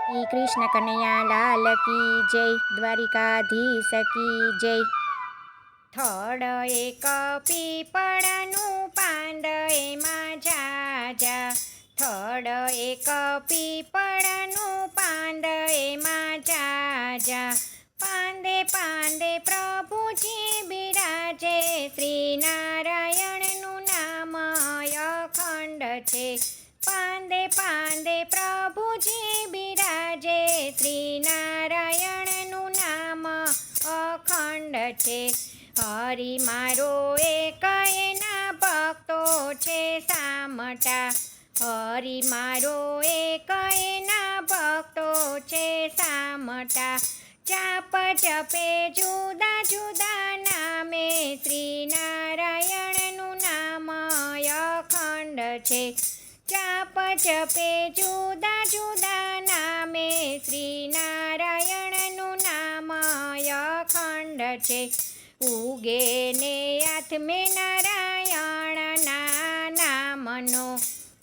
શ્રી કૃષ્ણ કનૈયા લાલ કી જય, દ્વારિકાધીશ કી જય. થડ એક પીપળાનું પાંદ એમાં જાજા, થડ એક પીપળાનું પાંદ એમાં જાજા, પાંદે પાંદે પ્રભુજી બિરાજે, શ્રી નારાયણનું નામ અખંડ છે. પાંદે પાંદે પ્રભુજી બિરાજે, શ્રી નારાયણનું નામ અખંડ છે. હરિ મારો એક એના ભક્તો છે સામટા, હરિ મારો એક એના ભક્તો છે સામટા, જાપ જપે જુદા જુદા નામે, શ્રી નારાયણનું નામ અખંડ છે. જાપ જપે જુદા જુદા નામે, શ્રી નારાયણનું નામ અખંડ છે. ઉગે ને આત્મે નારાયણના નામનો,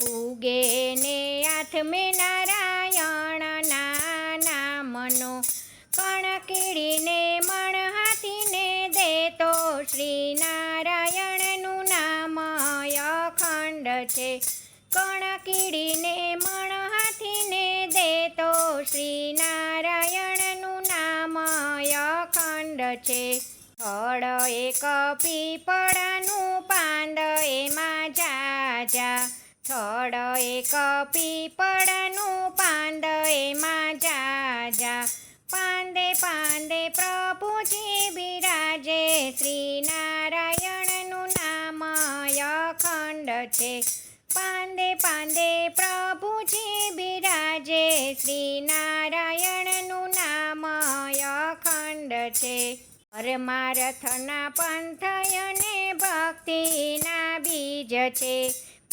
ઉગે ને આત્મે નારાયણના નામનો, કણ કીડીને મણ હાથીને દેતો, શ્રી નારાયણનું નામ અખંડ છે. કણ કીડીને મણ હાથીને દેતો, શ્રી નારાયણનું નામ અખંડ છે. થડ એક પીપળાનું પાંદ એમાં જાજા, થડ એક પીપળાનું પાંદ એમાં જાજા, પાંદે પાંદે પ્રભુજી બિરાજે, શ્રી નારાયણનું નામ અખંડ છે. પાંદે પાંદે પ્રભુજી બિરાજે, શ્રી નારાયણનું નામ અખંડ છે. પરમાર્થના પંથ અને ભક્તિના બીજ છે,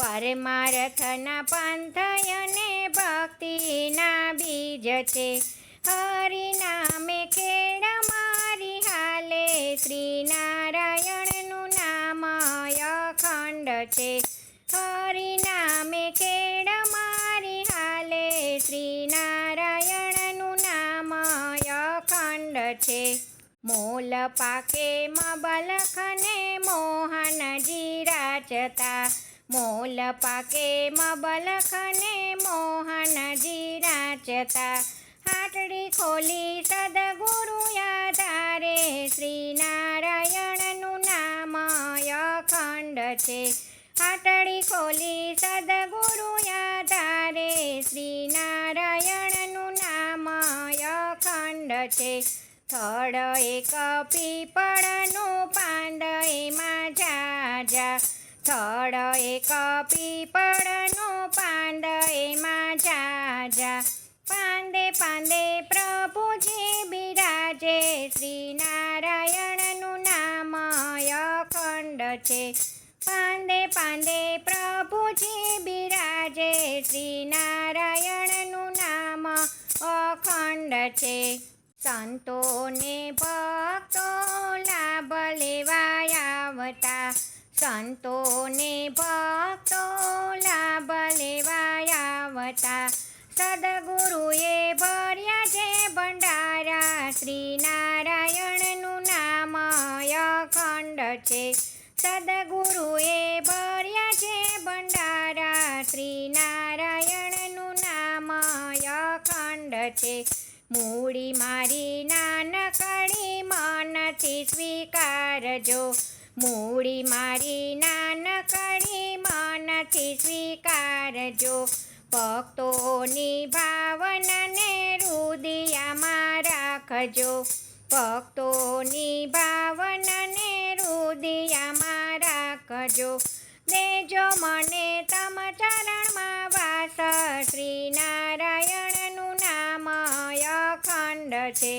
પરમાર્થના પંથ અને ભક્તિના બીજ છે. હરિ નામે ખેડ મારી હાલે, શ્રી નારાયણનું નામ અખંડ છે. હરિ નામે ખેડ મારી હાલે, શ્રી નારાયણનું નામ અખંડ છે. મોલ પાકે મબલખને મોહનજી રાચતા, મોલ પાકે મબલખને મોહનજી રાચતા, હાટડી ખોલી સદગુરુ આધારે, શ્રી નારાયણનું નામ અખંડ છે. હાટડી ખોલી સદગુરુ આધારે, શ્રી નારાયણનું નામ અખંડ છે. થડ એક પીપળાનું પાંદ એમાં જાજા, થડ એક પીપળાનું પાંદ એમાં જાજા, પાંદે પાંદે પ્રભુજી બિરાજે, શ્રી નારાયણનું નામ અખંડ છે. પાંદે પાંદે પ્રભુજી બિરાજે, શ્રી નારાયણનું નામ અખંડ છે. સંતોને ભક્તો લાભ લેવા આવતા, સંતોને ભક્તો લાભ લેવા આવતા, સદગુરુએ ભર્યા છે ભંડારા, શ્રી નારાયણનું નામ અખંડ છે. સદગુરુએ ભર્યા છે ભંડારા, શ્રી નારાયણનું નામ અખંડ છે. મૂડી મારી નાનકડી મનથી સ્વીકારજો, મૂડી મારી નાનકડી મનથી સ્વીકારજો, ભક્તોની ભાવનાને હૃદયમાં રાખજો, ભક્તોની ભાવનાને હૃદયમાં રાખજો. દેજો મને તમ ચરણમાં વાસ, શ્રી નારાયણનું નામ અખંડ છે.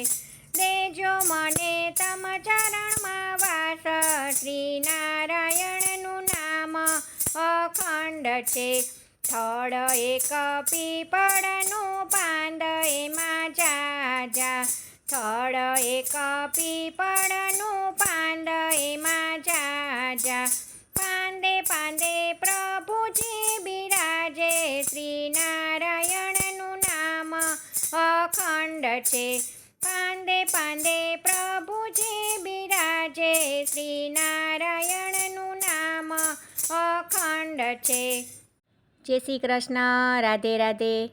દેજો મને તમ ચરણમાં વાસ, શ્રી નારાયણનું નામ અખંડ છે. થડ એક પીપળાનું પાંદ એમાં જાજા, થડ એક પીપળાનું પાંદ એમાં જાજા, પાંદે પાંદે પ્રભુજી બિરાજે, શ્રી નારાયણનું નામ અખંડ છે. પાંદે પાંદે પ્રભુજી બિરાજે, શ્રી નારાયણનું નામ અખંડ છે. જય શ્રી કૃષ્ણ. રાધે રાધે.